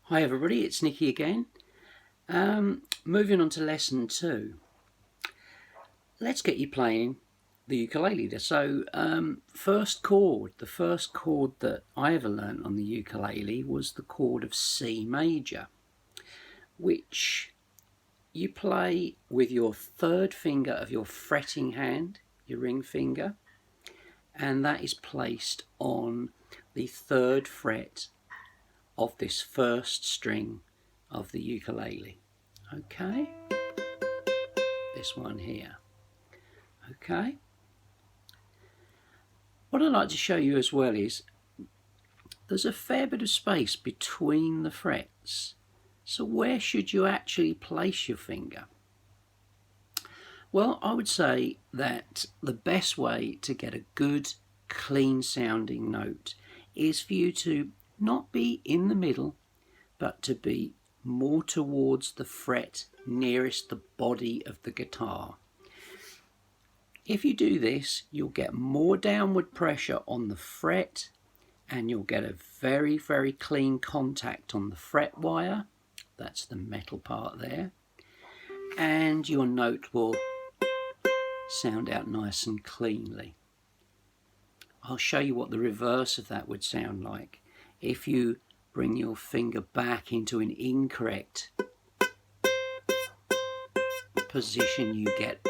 Hi everybody, it's Nicky again. Moving on to lesson 2. Let's get you playing the ukulele. So the first chord that I ever learnt on the ukulele was the chord of C Major, which you play with your third finger of your fretting hand, your ring finger, and that is placed on the third fret of this first string of the ukulele. Okay, this one here. Okay, what I'd like to show you as well is there's a fair bit of space between the frets, so where should you actually place your finger? Well, I would say that the best way to get a good clean sounding note is for you to not be in the middle, but to be more towards the fret nearest the body of the guitar. If you do this, you'll get more downward pressure on the fret, and you'll get a very, very clean contact on the fret wire. That's the metal part there. And your note will sound out nice and cleanly. I'll show you what the reverse of that would sound like. If you bring your finger back into an incorrect position, you get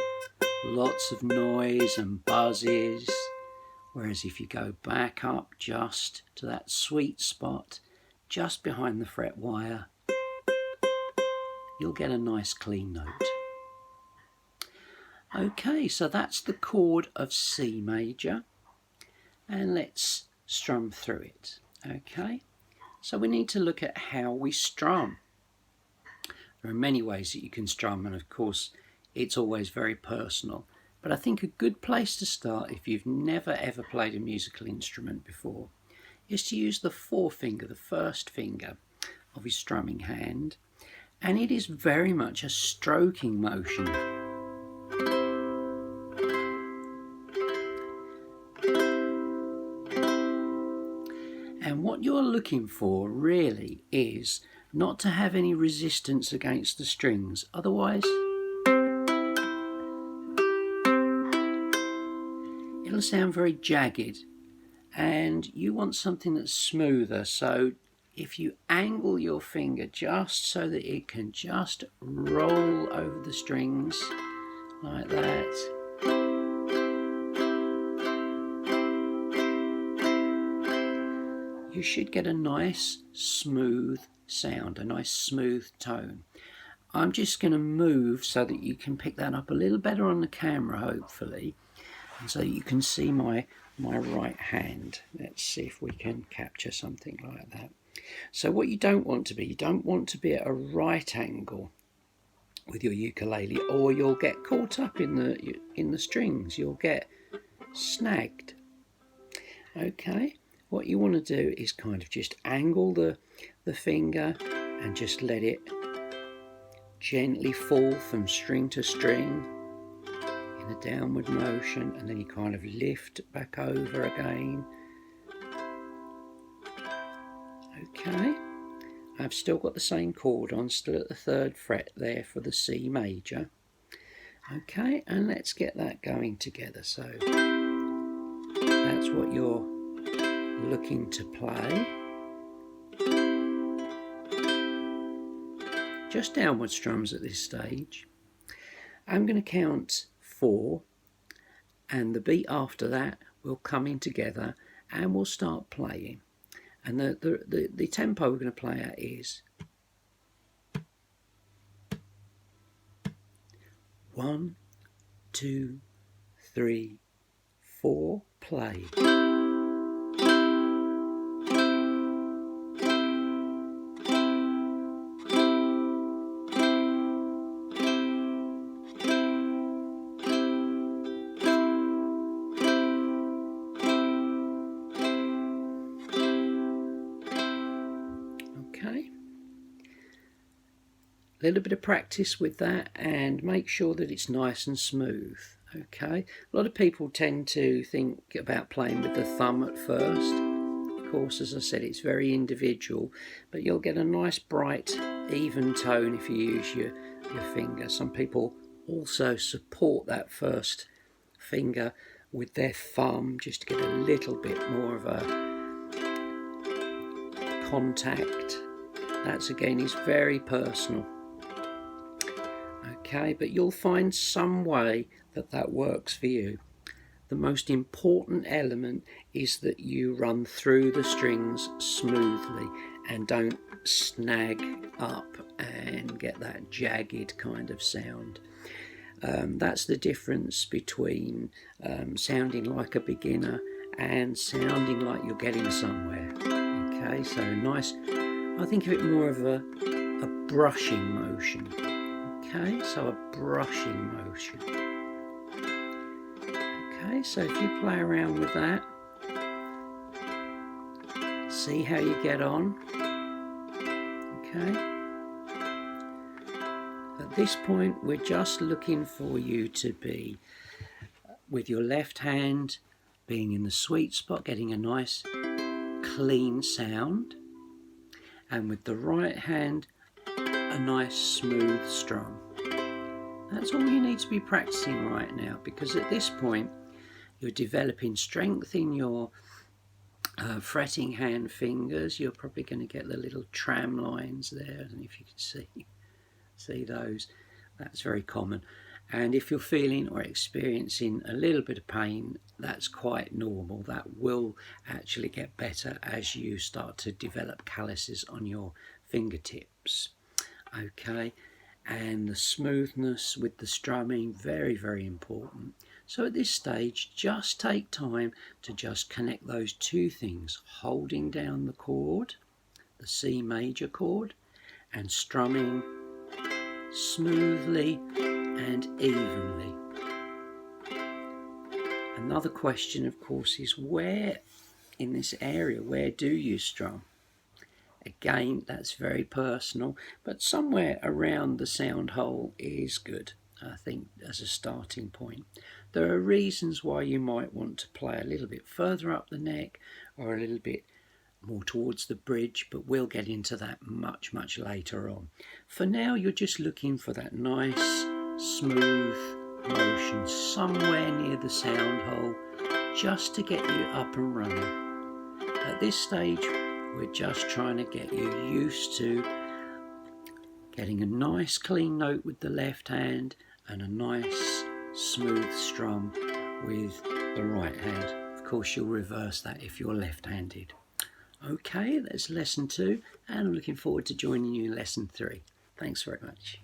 lots of noise and buzzes, whereas if you go back up just to that sweet spot just behind the fret wire, you'll get a nice clean note. Okay, so that's the chord of C major, and let's strum through it. Okay, so we need to look at how we strum. There are many ways that you can strum, and of course it's always very personal, but I think a good place to start, if you've never ever played a musical instrument before, is to use the forefinger, the first finger of your strumming hand, and it is very much a stroking motion. And what you're looking for really is not to have any resistance against the strings, otherwise it'll sound very jagged, and you want something that's smoother. So if you angle your finger just so that it can just roll over the strings like that, you should get a nice smooth sound, a nice smooth tone. I'm just going to move so that you can pick that up a little better on the camera, hopefully, and so you can see my right hand. Let's see if we can capture something like that. So what you don't want to be, you don't want to be at a right angle with your ukulele, or you'll get caught up in the strings, you'll get snagged. Okay, what you want to do is kind of just angle the finger and just let it gently fall from string to string in a downward motion, and then you kind of lift back over again. Okay, I've still got the same chord on, still at the third fret there for the C major. Okay, and let's get that going together. So that's what you're looking to play. Just downward strums at this stage. I'm going to count 4, and the beat after that will come in together and we'll start playing. And the tempo we're going to play at is 1, 2, 3, 4, play. Okay, a little bit of practice with that, and make sure that it's nice and smooth. Okay, a lot of people tend to think about playing with the thumb at first. Of course, as I said, it's very individual, but you'll get a nice bright even tone if you use your finger. Some people also support that first finger with their thumb just to get a little bit more of a contact. That's again is very personal. Okay, but you'll find some way that works for you. The most important element is that you run through the strings smoothly and don't snag up and get that jagged kind of sound. That's the difference between sounding like a beginner and sounding like you're getting somewhere. Okay, so nice, I think of it more of a brushing motion. Okay, so a brushing motion. Okay, so if you play around with that, see how you get on. Okay. At this point, we're just looking for you to be with your left hand being in the sweet spot, getting a nice clean sound, and with the right hand a nice smooth strum. That's all you need to be practicing right now, because at this point you're developing strength in your fretting hand fingers. You're probably going to get the little tram lines there, I don't know if you can see those. That's very common. And if you're feeling or experiencing a little bit of pain, that's quite normal. That will actually get better as you start to develop calluses on your fingertips. Okay, and the smoothness with the strumming, very, very important. So at this stage, just take time to just connect those two things, holding down the chord, the C major chord, and strumming smoothly and evenly. Another question, of course, is where in this area, where do you strum? Again, that's very personal, but somewhere around the sound hole is good, I think, as a starting point. There are reasons why you might want to play a little bit further up the neck or a little bit more towards the bridge, but we'll get into that much, much later on. For now, you're just looking for that nice, smooth motion somewhere near the sound hole, just to get you up and running. At this stage, we're just trying to get you used to getting a nice clean note with the left hand and a nice smooth strum with the right hand. Of course, you'll reverse that if you're left-handed. Okay, that's lesson 2, and I'm looking forward to joining you in lesson 3. Thanks very much.